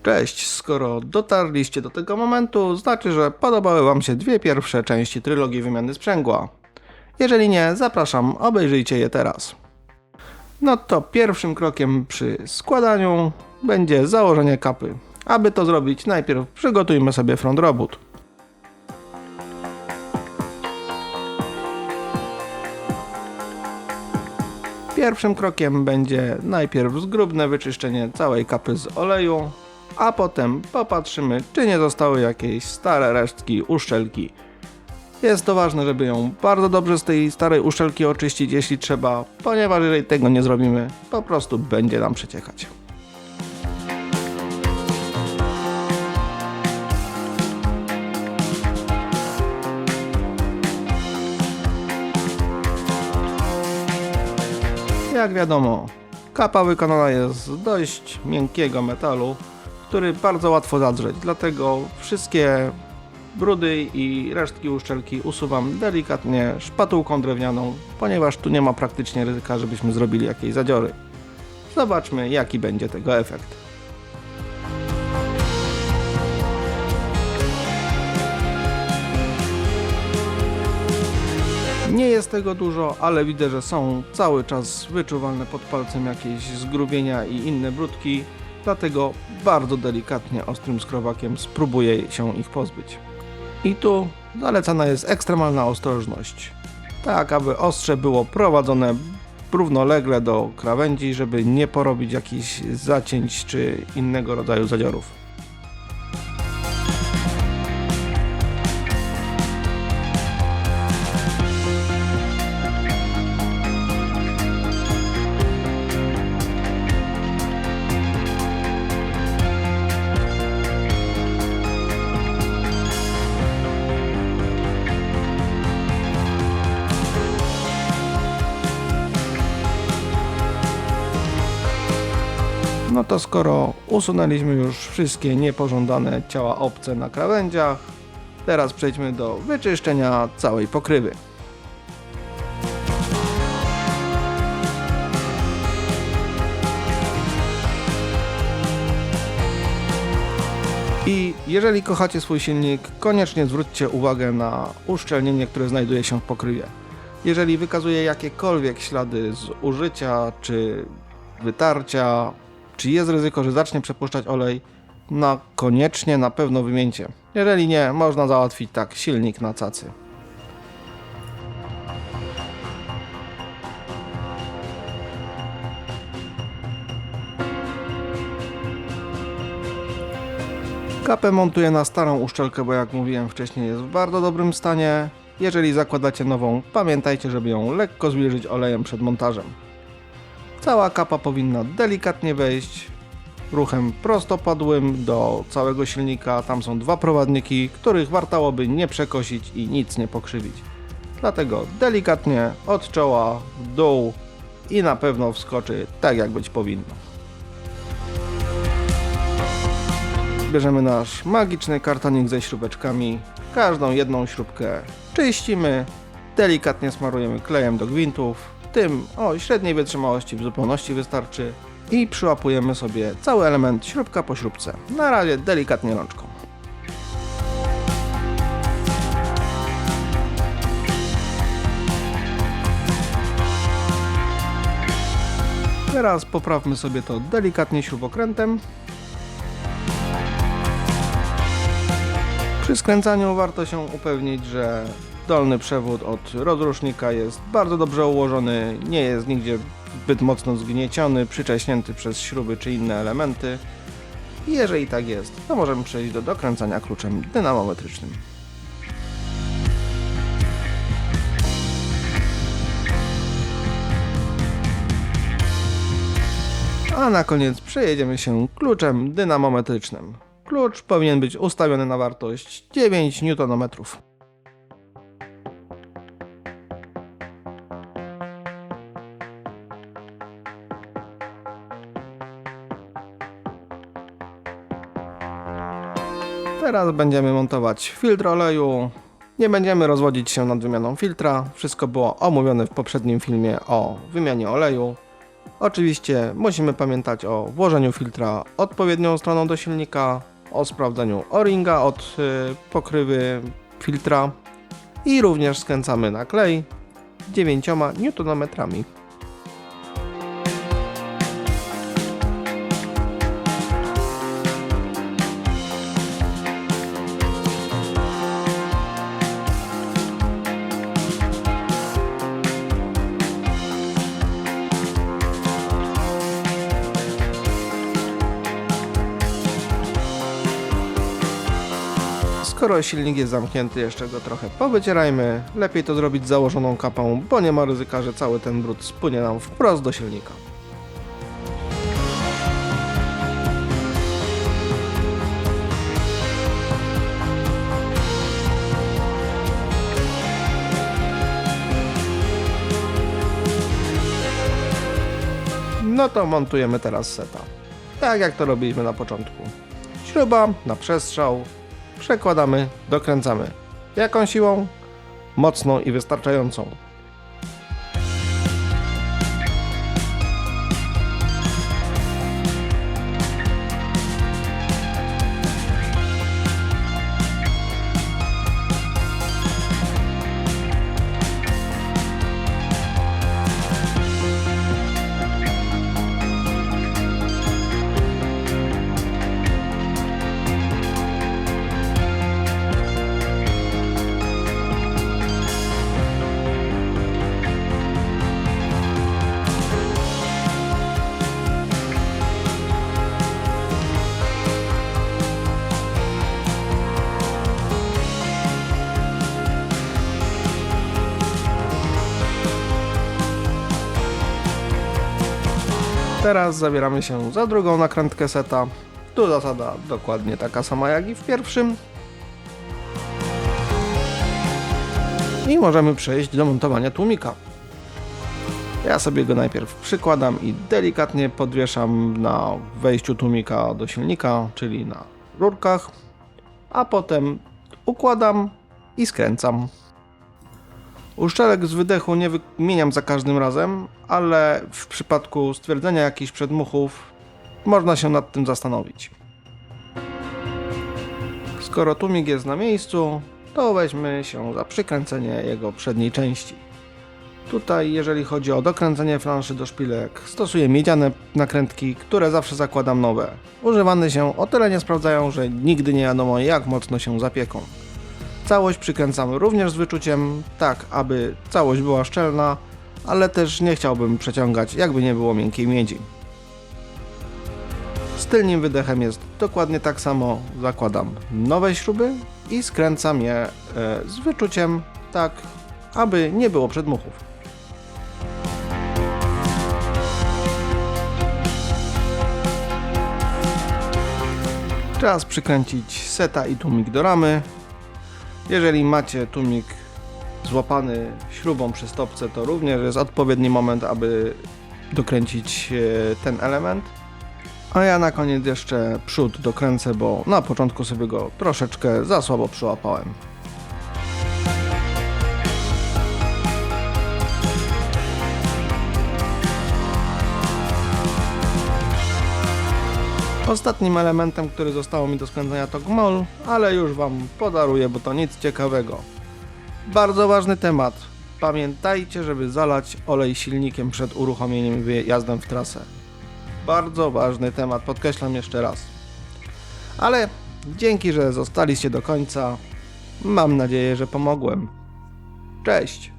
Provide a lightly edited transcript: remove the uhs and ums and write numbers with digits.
Cześć, skoro dotarliście do tego momentu, znaczy, że podobały Wam się dwie pierwsze części trylogii wymiany sprzęgła. Jeżeli nie, zapraszam, obejrzyjcie je teraz. No to pierwszym krokiem przy składaniu będzie założenie kapy. Aby to zrobić, najpierw przygotujmy sobie front robót. Pierwszym krokiem będzie najpierw zgrubne wyczyszczenie całej kapy z oleju, a potem popatrzymy, czy nie zostały jakieś stare resztki uszczelki. Jest to ważne, żeby ją bardzo dobrze z tej starej uszczelki oczyścić, jeśli trzeba, ponieważ jeżeli tego nie zrobimy, po prostu będzie nam przeciekać. Jak wiadomo, kapa wykonana jest z dość miękkiego metalu, który bardzo łatwo zadrzeć, dlatego wszystkie brudy i resztki uszczelki usuwam delikatnie szpatułką drewnianą, ponieważ tu nie ma praktycznie ryzyka, żebyśmy zrobili jakieś zadziory. Zobaczmy, jaki będzie tego efekt. Nie jest tego dużo, ale widzę, że są cały czas wyczuwalne pod palcem jakieś zgrubienia i inne brudki, dlatego bardzo delikatnie ostrym skrobakiem spróbuję się ich pozbyć. I tu zalecana jest ekstremalna ostrożność, tak aby ostrze było prowadzone równolegle do krawędzi, żeby nie porobić jakichś zacięć czy innego rodzaju zadziorów. No to skoro usunęliśmy już wszystkie niepożądane ciała obce na krawędziach, teraz przejdźmy do wyczyszczenia całej pokrywy. I jeżeli kochacie swój silnik, koniecznie zwróćcie uwagę na uszczelnienie, które znajduje się w pokrywie. Jeżeli wykazuje jakiekolwiek ślady zużycia czy wytarcia, czy jest ryzyko, że zacznie przepuszczać olej, no koniecznie na pewno wymieńcie. Jeżeli nie, można załatwić tak silnik na cacy. Kapę montuję na starą uszczelkę, bo jak mówiłem wcześniej, jest w bardzo dobrym stanie. Jeżeli zakładacie nową, pamiętajcie, żeby ją lekko zwilżyć olejem przed montażem. Cała kapa powinna delikatnie wejść ruchem prostopadłym do całego silnika. Tam są dwa prowadniki, których wartałoby nie przekosić i nic nie pokrzywić. Dlatego delikatnie od czoła w dół i na pewno wskoczy tak, jak być powinno. Bierzemy nasz magiczny kartonik ze śrubeczkami, każdą jedną śrubkę czyścimy, delikatnie smarujemy klejem do gwintów, tym o średniej wytrzymałości w zupełności wystarczy i przyłapujemy sobie cały element śrubka po śrubce, na razie delikatnie rączką. Teraz poprawmy sobie to delikatnie śrubokrętem. Przy skręcaniu warto się upewnić, że dolny przewód od rozrusznika jest bardzo dobrze ułożony, nie jest nigdzie zbyt mocno zgnieciony, przycześnięty przez śruby czy inne elementy. I jeżeli tak jest, to możemy przejść do dokręcania kluczem dynamometrycznym. A na koniec przejedziemy się kluczem dynamometrycznym. Klucz powinien być ustawiony na wartość 9 Nm. Teraz będziemy montować filtr oleju. Nie będziemy rozwodzić się nad wymianą filtra. Wszystko było omówione w poprzednim filmie o wymianie oleju. Oczywiście musimy pamiętać o włożeniu filtra odpowiednią stroną do silnika, o sprawdzeniu o-ringa od pokrywy filtra i również skręcamy na klej 9 Nm. Skoro silnik jest zamknięty, jeszcze go trochę powycierajmy. Lepiej to zrobić z założoną kapą, bo nie ma ryzyka, że cały ten brud spłynie nam wprost do silnika. No to montujemy teraz seta. Tak jak to robiliśmy na początku. Śruba na przestrzał. Przekładamy, dokręcamy. Jaką siłą? Mocną i wystarczającą. Teraz zabieramy się za drugą nakrętkę seta. Tu zasada dokładnie taka sama jak i w pierwszym. I możemy przejść do montowania tłumika. Ja sobie go najpierw przykładam i delikatnie podwieszam na wejściu tłumika do silnika, czyli na rurkach, a potem układam i skręcam. Uszczelek z wydechu nie wymieniam za każdym razem, ale w przypadku stwierdzenia jakichś przedmuchów można się nad tym zastanowić. Skoro tłumik jest na miejscu, to weźmy się za przykręcenie jego przedniej części. Tutaj, jeżeli chodzi o dokręcenie flanszy do szpilek, stosuję miedziane nakrętki, które zawsze zakładam nowe. Używane się o tyle nie sprawdzają, że nigdy nie wiadomo jak mocno się zapieką. Całość przykręcam również z wyczuciem, tak aby całość była szczelna, ale też nie chciałbym przeciągać, jakby nie było miękkiej miedzi. Z tylnym wydechem jest dokładnie tak samo, zakładam nowe śruby i skręcam je z wyczuciem, tak aby nie było przedmuchów. Czas przykręcić seta i tłumik do ramy. Jeżeli macie tłumik złapany śrubą przy stopce, to również jest odpowiedni moment, aby dokręcić ten element. A ja na koniec jeszcze przód dokręcę, bo na początku sobie go troszeczkę za słabo przyłapałem. Ostatnim elementem, który zostało mi do skręcenia, to gmol, ale już Wam podaruję, bo to nic ciekawego. Bardzo ważny temat. Pamiętajcie, żeby zalać olej silnikiem przed uruchomieniem i wyjazdem w trasę. Bardzo ważny temat, podkreślam jeszcze raz. Ale dzięki, że zostaliście do końca. Mam nadzieję, że pomogłem. Cześć!